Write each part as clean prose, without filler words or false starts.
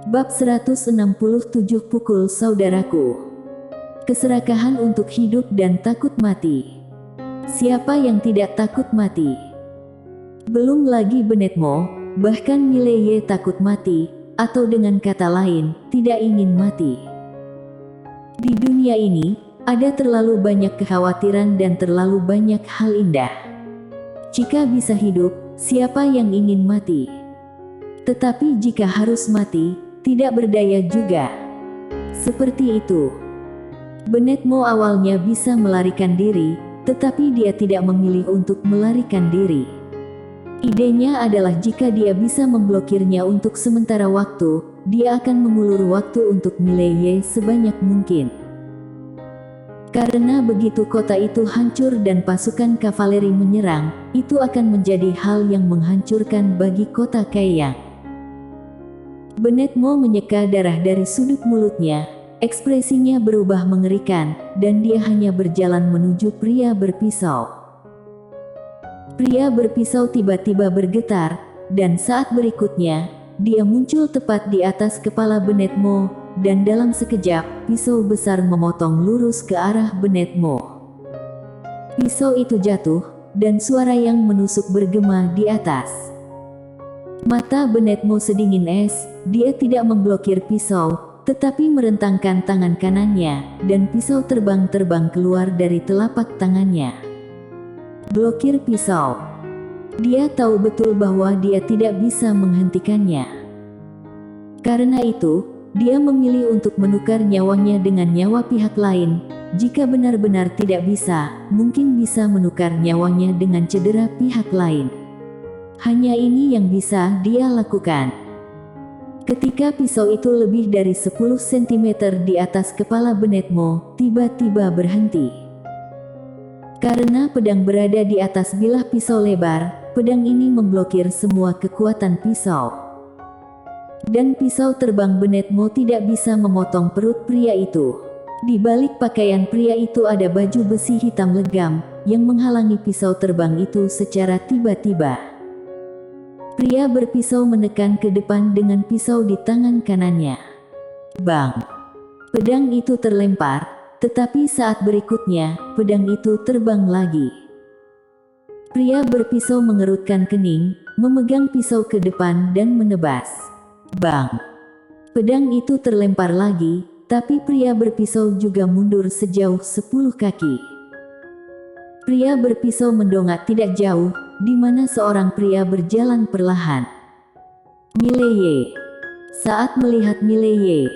Bab 167 Pukul Saudaraku. Keserakahan untuk hidup dan takut mati. Siapa yang tidak takut mati? Belum lagi Benedmo, bahkan Mileye takut mati, atau dengan kata lain, tidak ingin mati. Di dunia ini, ada terlalu banyak kekhawatiran dan terlalu banyak hal indah. Jika bisa hidup, siapa yang ingin mati? Tetapi jika harus mati, tidak berdaya juga. Seperti itu. Benedmo awalnya bisa melarikan diri, tetapi dia tidak memilih untuk melarikan diri. Idenya adalah jika dia bisa memblokirnya untuk sementara waktu, dia akan mengulur waktu untuk Mileye sebanyak mungkin. Karena begitu kota itu hancur dan pasukan kavaleri menyerang, itu akan menjadi hal yang menghancurkan bagi kota Kaeyang. Benedmo menyeka darah dari sudut mulutnya, ekspresinya berubah mengerikan, dan dia hanya berjalan menuju pria berpisau. Pria berpisau tiba-tiba bergetar, dan saat berikutnya, dia muncul tepat di atas kepala Benedmo, dan dalam sekejap, pisau besar memotong lurus ke arah Benedmo. Pisau itu jatuh, dan suara yang menusuk bergema di atas. Mata Benedmo sedingin es, dia tidak memblokir pisau, tetapi merentangkan tangan kanannya, dan pisau terbang-terbang keluar dari telapak tangannya. Blokir pisau. Dia tahu betul bahwa dia tidak bisa menghentikannya. Karena itu, dia memilih untuk menukar nyawanya dengan nyawa pihak lain. Jika benar-benar tidak bisa, mungkin bisa menukar nyawanya dengan cedera pihak lain. Hanya ini yang bisa dia lakukan. Ketika pisau itu lebih dari 10 cm di atas kepala Benedmo, tiba-tiba berhenti. Karena pedang berada di atas bilah pisau lebar, pedang ini memblokir semua kekuatan pisau. Dan pisau terbang Benedmo tidak bisa memotong perut pria itu. Di balik pakaian pria itu ada baju besi hitam legam, yang menghalangi pisau terbang itu secara tiba-tiba. Pria berpisau menekan ke depan dengan pisau di tangan kanannya. Bang! Pedang itu terlempar, tetapi saat berikutnya, pedang itu terbang lagi. Pria berpisau mengerutkan kening, memegang pisau ke depan dan menebas. Bang! Pedang itu terlempar lagi, tapi pria berpisau juga mundur sejauh 10 kaki. Pria berpisau mendongak tidak jauh, di mana seorang pria berjalan perlahan. Mileye. Saat melihat Mileye,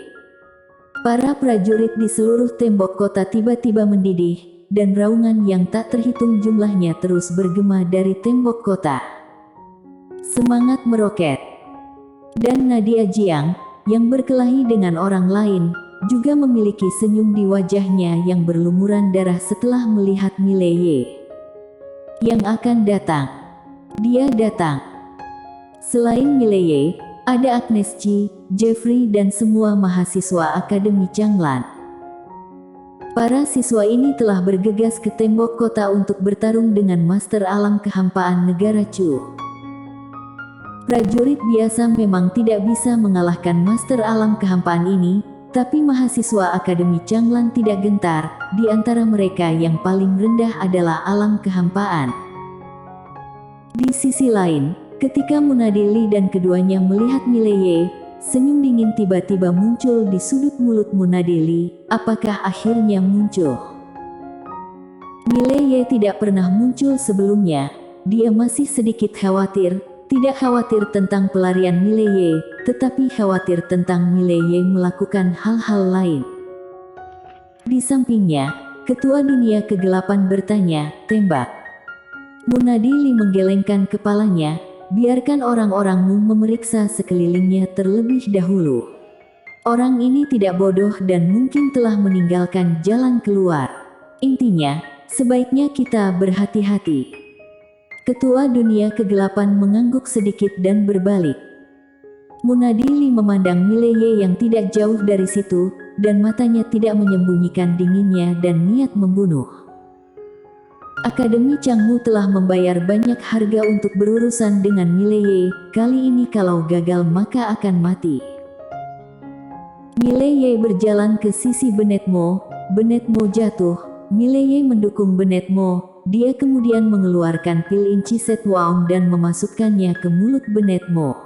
para prajurit di seluruh tembok kota tiba-tiba mendidih, dan raungan yang tak terhitung jumlahnya terus bergema dari tembok kota. Semangat meroket. Dan Nadia Jiang, yang berkelahi dengan orang lain, juga memiliki senyum di wajahnya yang berlumuran darah setelah melihat Mileye yang akan datang. Dia datang. Selain Mileye, ada Agnes Chi, Jeffrey dan semua mahasiswa Akademi Changlan. Para siswa ini telah bergegas ke tembok kota untuk bertarung dengan Master Alam Kehampaan Negara Chu. Prajurit biasa memang tidak bisa mengalahkan Master Alam Kehampaan ini, tapi mahasiswa Akademi Changlan tidak gentar. Di antara mereka yang paling rendah adalah Alam Kehampaan. Di sisi lain, ketika Munadili dan keduanya melihat Mileye, senyum dingin tiba-tiba muncul di sudut mulut Munadili. Apakah akhirnya muncul? Mileye tidak pernah muncul sebelumnya. Dia masih sedikit khawatir. Tidak khawatir tentang pelarian Mileye, tetapi khawatir tentang Mileye melakukan hal-hal lain. Di sampingnya, Ketua Dunia Kegelapan bertanya, "Tembak." Munadili menggelengkan kepalanya, "Biarkan orang-orangmu memeriksa sekelilingnya terlebih dahulu. Orang ini tidak bodoh dan mungkin telah meninggalkan jalan keluar. Intinya, sebaiknya kita berhati-hati." Ketua Dunia Kegelapan mengangguk sedikit dan berbalik. Munadili memandang Mileye yang tidak jauh dari situ, dan matanya tidak menyembunyikan dinginnya dan niat membunuh. Akademi Changmu telah membayar banyak harga untuk berurusan dengan Mileye. Kali ini kalau gagal maka akan mati. Mileye berjalan ke sisi Benetmo. Benetmo jatuh. Mileye mendukung Benetmo. Dia kemudian mengeluarkan pil Inchiset Waong dan memasukkannya ke mulut Benetmo.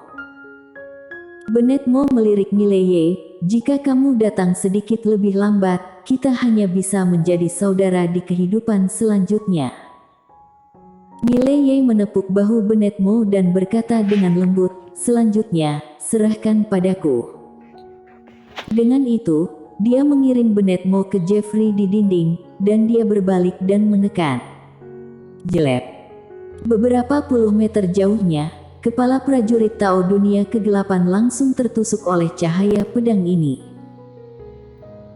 Benetmo melirik Mileye, "Jika kamu datang sedikit lebih lambat, kita hanya bisa menjadi saudara di kehidupan selanjutnya." Mileye menepuk bahu Benetmo dan berkata dengan lembut, "Selanjutnya, serahkan padaku." Dengan itu, dia mengiring Benetmo ke Jeffrey di dinding, dan dia berbalik dan menekan. Jelek. Beberapa puluh meter jauhnya, kepala prajurit Tao Dunia Kegelapan langsung tertusuk oleh cahaya pedang ini.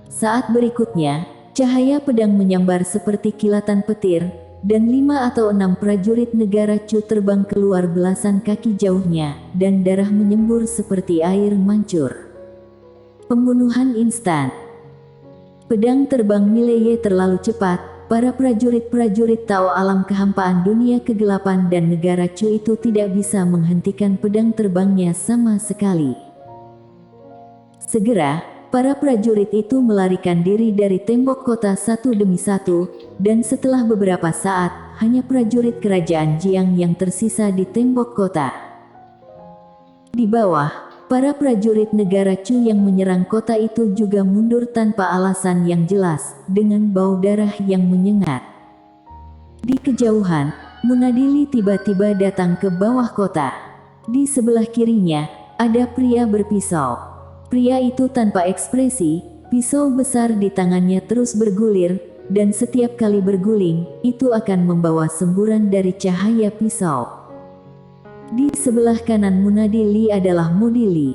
Saat berikutnya, cahaya pedang menyambar seperti kilatan petir, dan 5 atau 6 prajurit negara Chu terbang keluar belasan kaki jauhnya, dan darah menyembur seperti air mancur. Pembunuhan instan. Pedang terbang Mileye terlalu cepat. Para prajurit-prajurit Tao alam kehampaan dunia kegelapan dan negara Chu itu tidak bisa menghentikan pedang terbangnya sama sekali. Segera, para prajurit itu melarikan diri dari tembok kota satu demi satu, dan setelah beberapa saat, hanya prajurit kerajaan Jiang yang tersisa di tembok kota. Di bawah, para prajurit negara Chu yang menyerang kota itu juga mundur tanpa alasan yang jelas, dengan bau darah yang menyengat. Di kejauhan, Munadili tiba-tiba datang ke bawah kota. Di sebelah kirinya, ada pria berpisau. Pria itu tanpa ekspresi, pisau besar di tangannya terus bergulir, dan setiap kali berguling, itu akan membawa semburan dari cahaya pisau. Di sebelah kanan Munadili adalah Modili.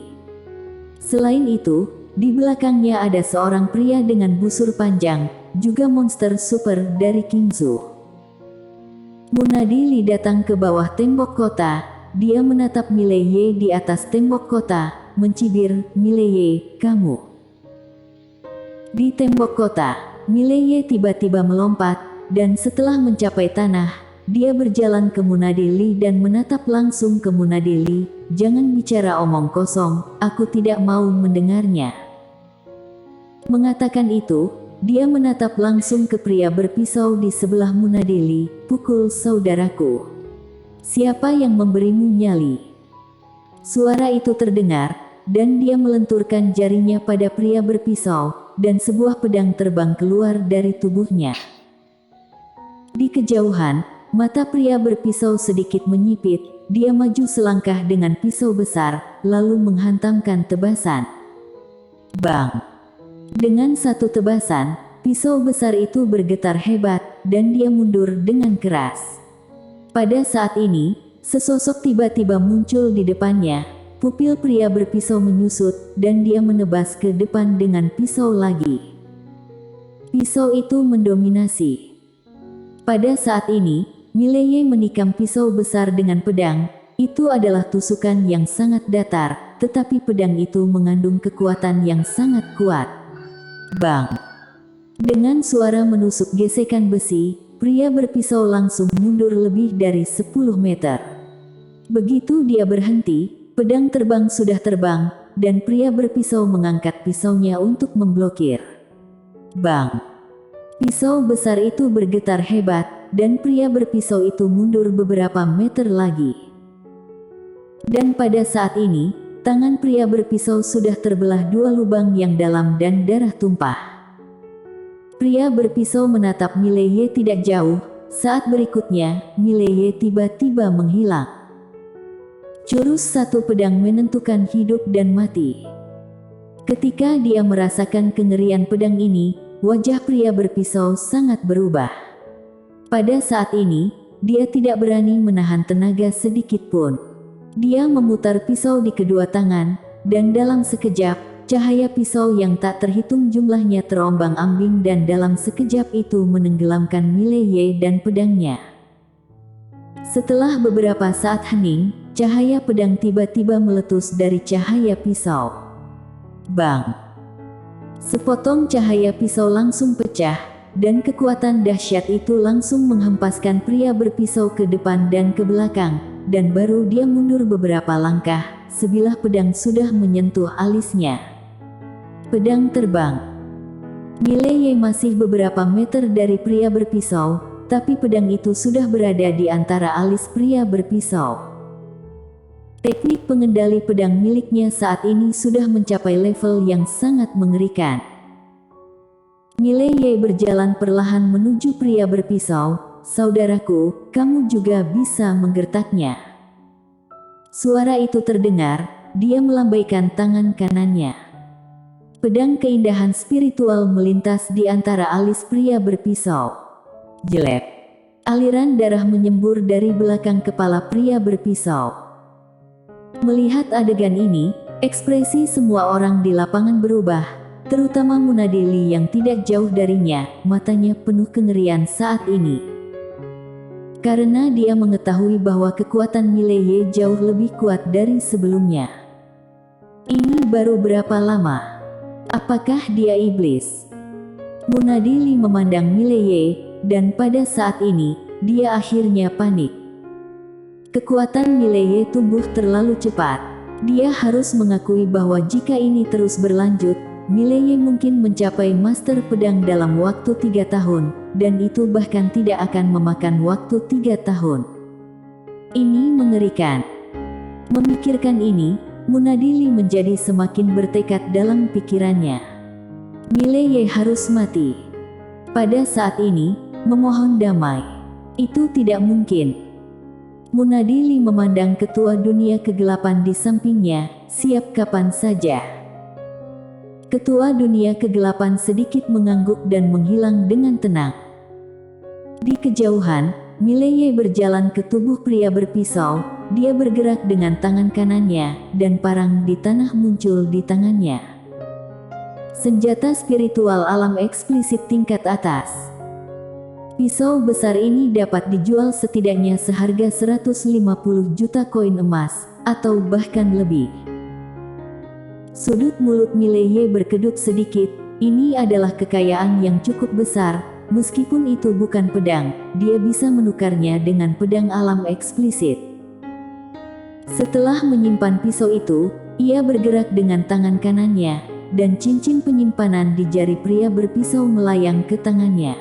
Selain itu, di belakangnya ada seorang pria dengan busur panjang, juga monster super dari Kingzu. Munadili datang ke bawah tembok kota. Dia menatap Mileye di atas tembok kota, mencibir, "Mileye, kamu." Di tembok kota, Mileye tiba-tiba melompat, dan setelah mencapai tanah, dia berjalan ke Munadili dan menatap langsung ke Munadili, "Jangan bicara omong kosong, aku tidak mau mendengarnya." Mengatakan itu, dia menatap langsung ke pria berpisau di sebelah Munadili, "Pukul saudaraku. Siapa yang memberimu nyali?" Suara itu terdengar, dan dia melenturkan jarinya pada pria berpisau, dan sebuah pedang terbang keluar dari tubuhnya. Di kejauhan, mata pria berpisau sedikit menyipit, dia maju selangkah dengan pisau besar, lalu menghantamkan tebasan. Bang! Dengan satu tebasan, pisau besar itu bergetar hebat, dan dia mundur dengan keras. Pada saat ini, sesosok tiba-tiba muncul di depannya. Pupil pria berpisau menyusut, dan dia menebas ke depan dengan pisau lagi. Pisau itu mendominasi. Pada saat ini, Mileye menikam pisau besar dengan pedang. Itu adalah tusukan yang sangat datar, tetapi pedang itu mengandung kekuatan yang sangat kuat. Bang! Dengan suara menusuk gesekan besi, pria berpisau langsung mundur lebih dari 10 meter. Begitu dia berhenti, pedang terbang sudah terbang, dan pria berpisau mengangkat pisaunya untuk memblokir. Bang! Pisau besar itu bergetar hebat, dan pria berpisau itu mundur beberapa meter lagi. Dan pada saat ini, tangan pria berpisau sudah terbelah 2 lubang yang dalam dan darah tumpah. Pria berpisau menatap Mileye tidak jauh. Saat berikutnya, Mileye tiba-tiba menghilang. Jurus satu pedang menentukan hidup dan mati. Ketika dia merasakan kengerian pedang ini, wajah pria berpisau sangat berubah. Pada saat ini, dia tidak berani menahan tenaga sedikit pun. Dia memutar pisau di kedua tangan, dan dalam sekejap, cahaya pisau yang tak terhitung jumlahnya terombang-ambing dan dalam sekejap itu menenggelamkan Mileye dan pedangnya. Setelah beberapa saat hening, cahaya pedang tiba-tiba meletus dari cahaya pisau. Bang! Sepotong cahaya pisau langsung pecah, dan kekuatan dahsyat itu langsung menghempaskan pria berpisau ke depan dan ke belakang, dan baru dia mundur beberapa langkah, sebilah pedang sudah menyentuh alisnya. Pedang terbang. Mileye masih beberapa meter dari pria berpisau, tapi pedang itu sudah berada di antara alis pria berpisau. Teknik pengendali pedang miliknya saat ini sudah mencapai level yang sangat mengerikan. Mileye berjalan perlahan menuju pria berpisau. "Saudaraku, kamu juga bisa menggertaknya." Suara itu terdengar, dia melambaikan tangan kanannya. Pedang keindahan spiritual melintas di antara alis pria berpisau. Jelek. Aliran darah menyembur dari belakang kepala pria berpisau. Melihat adegan ini, ekspresi semua orang di lapangan berubah, terutama Munadili yang tidak jauh darinya, matanya penuh kengerian saat ini. Karena dia mengetahui bahwa kekuatan Mileye jauh lebih kuat dari sebelumnya. Ini baru berapa lama? Apakah dia iblis? Munadili memandang Mileye, dan pada saat ini, dia akhirnya panik. Kekuatan Mileye tumbuh terlalu cepat. Dia harus mengakui bahwa jika ini terus berlanjut, Mileye mungkin mencapai master pedang dalam waktu 3 tahun, dan itu bahkan tidak akan memakan waktu 3 tahun. Ini mengerikan. Memikirkan ini, Munadili menjadi semakin bertekad dalam pikirannya. Mileye harus mati. Pada saat ini, memohon damai. Itu tidak mungkin. Munadili memandang ketua dunia kegelapan di sampingnya, siap kapan saja. Ketua dunia kegelapan sedikit mengangguk dan menghilang dengan tenang. Di kejauhan, Mileye berjalan ke tubuh pria berpisau. Dia bergerak dengan tangan kanannya, dan parang di tanah muncul di tangannya. Senjata spiritual alam eksplisit tingkat atas. Pisau besar ini dapat dijual setidaknya seharga 150 juta koin emas, atau bahkan lebih. Sudut mulut Mileye berkedut sedikit. Ini adalah kekayaan yang cukup besar. Meskipun itu bukan pedang, dia bisa menukarnya dengan pedang alam eksplisit. Setelah menyimpan pisau itu, ia bergerak dengan tangan kanannya, dan cincin penyimpanan di jari pria berpisau melayang ke tangannya.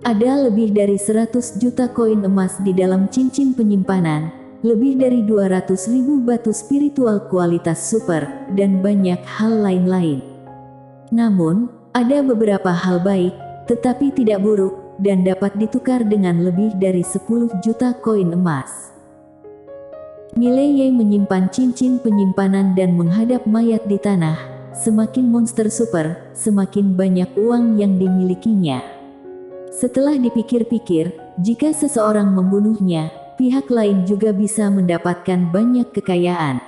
Ada lebih dari 100 juta koin emas di dalam cincin penyimpanan, lebih dari 200.000 batu spiritual kualitas super, dan banyak hal lain-lain. Namun, ada beberapa hal baik, tetapi tidak buruk, dan dapat ditukar dengan lebih dari 10 juta koin emas. Mileye menyimpan cincin penyimpanan dan menghadap mayat di tanah. Semakin monster super, semakin banyak uang yang dimilikinya. Setelah dipikir-pikir, jika seseorang membunuhnya, pihak lain juga bisa mendapatkan banyak kekayaan.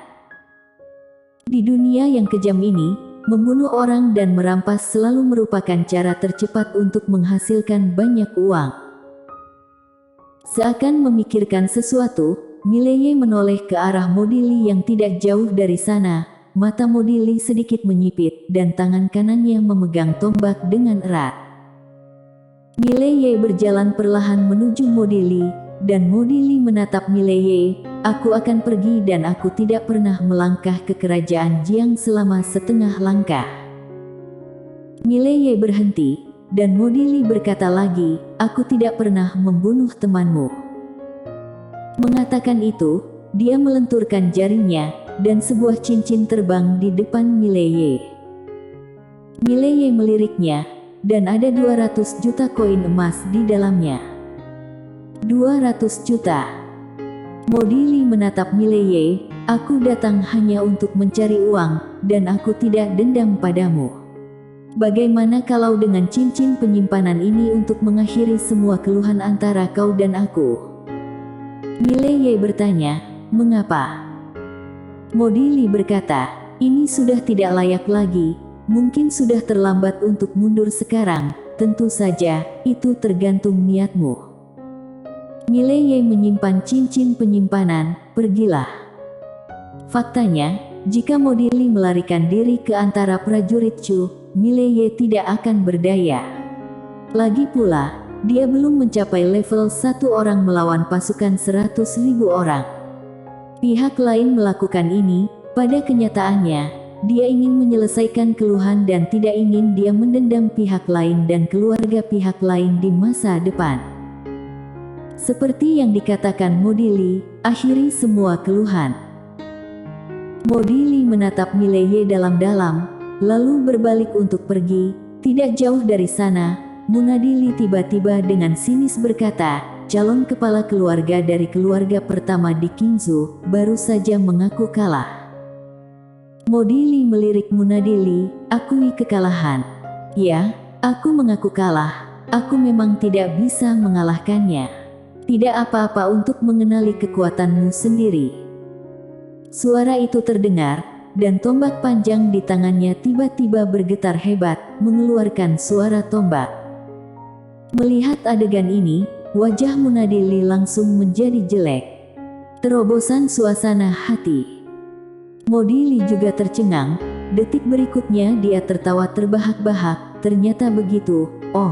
Di dunia yang kejam ini, membunuh orang dan merampas selalu merupakan cara tercepat untuk menghasilkan banyak uang. Seakan memikirkan sesuatu, Mileye menoleh ke arah Modili yang tidak jauh dari sana. Mata Modili sedikit menyipit dan tangan kanannya memegang tombak dengan erat. Mileye berjalan perlahan menuju Modili, dan Modili menatap Mileye. "Aku akan pergi dan aku tidak pernah melangkah ke kerajaan Jiang selama setengah langkah." Mileye berhenti, dan Modili berkata lagi, "Aku tidak pernah membunuh temanmu." Mengatakan itu, dia melenturkan jarinya, dan sebuah cincin terbang di depan Mileye. Mileye meliriknya, dan ada 200 juta koin emas di dalamnya. 200 juta. Modili menatap Mileye, "Aku datang hanya untuk mencari uang, dan aku tidak dendam padamu. Bagaimana kalau dengan cincin penyimpanan ini untuk mengakhiri semua keluhan antara kau dan aku?" Mileye bertanya, "Mengapa?" Modili berkata, "Ini sudah tidak layak lagi, mungkin sudah terlambat untuk mundur sekarang, tentu saja, itu tergantung niatmu." Mileye menyimpan cincin penyimpanan, "Pergilah." Faktanya, jika Modili melarikan diri ke antara prajurit Chu, Mileye tidak akan berdaya. Lagi pula, dia belum mencapai level 1 orang melawan pasukan 100.000 orang. Pihak lain melakukan ini, pada kenyataannya, dia ingin menyelesaikan keluhan dan tidak ingin dia mendendam pihak lain dan keluarga pihak lain di masa depan. Seperti yang dikatakan Modili, akhiri semua keluhan. Modili menatap Mileye dalam-dalam, lalu berbalik untuk pergi. Tidak jauh dari sana, Munadili tiba-tiba dengan sinis berkata, calon kepala keluarga dari keluarga pertama di Qingzhou baru saja mengaku kalah. Modili melirik Munadili, akui kekalahan. Ya, aku mengaku kalah, aku memang tidak bisa mengalahkannya. Tidak apa-apa untuk mengenali kekuatanmu sendiri. Suara itu terdengar, dan tombak panjang di tangannya tiba-tiba bergetar hebat, mengeluarkan suara tombak. Melihat adegan ini, wajah Munadili langsung menjadi jelek. Terobosan suasana hati. Modili juga tercengang, detik berikutnya dia tertawa terbahak-bahak, ternyata begitu, oh.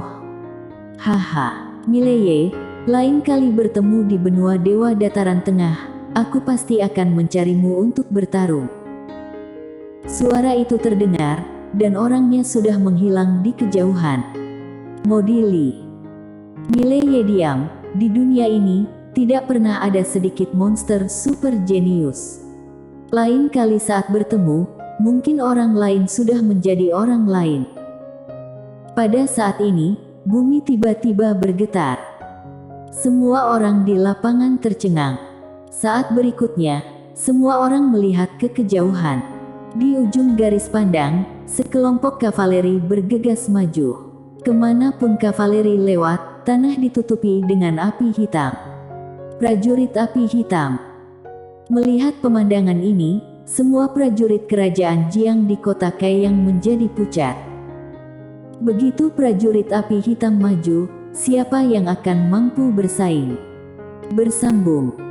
Haha, Mileye, lain kali bertemu di benua Dewa Dataran Tengah, aku pasti akan mencarimu untuk bertarung. Suara itu terdengar, dan orangnya sudah menghilang di kejauhan. Modili. Mileye diam, di dunia ini, tidak pernah ada sedikit monster super jenius. Lain kali saat bertemu, mungkin orang lain sudah menjadi orang lain. Pada saat ini, bumi tiba-tiba bergetar. Semua orang di lapangan tercengang. Saat berikutnya, semua orang melihat ke kejauhan. Di ujung garis pandang, sekelompok kavaleri bergegas maju. Kemanapun kavaleri lewat, tanah ditutupi dengan api hitam. Prajurit api hitam. Melihat pemandangan ini, semua prajurit kerajaan Jiang di kota Kaiyang menjadi pucat. Begitu prajurit api hitam maju, siapa yang akan mampu bersaing? Bersambung.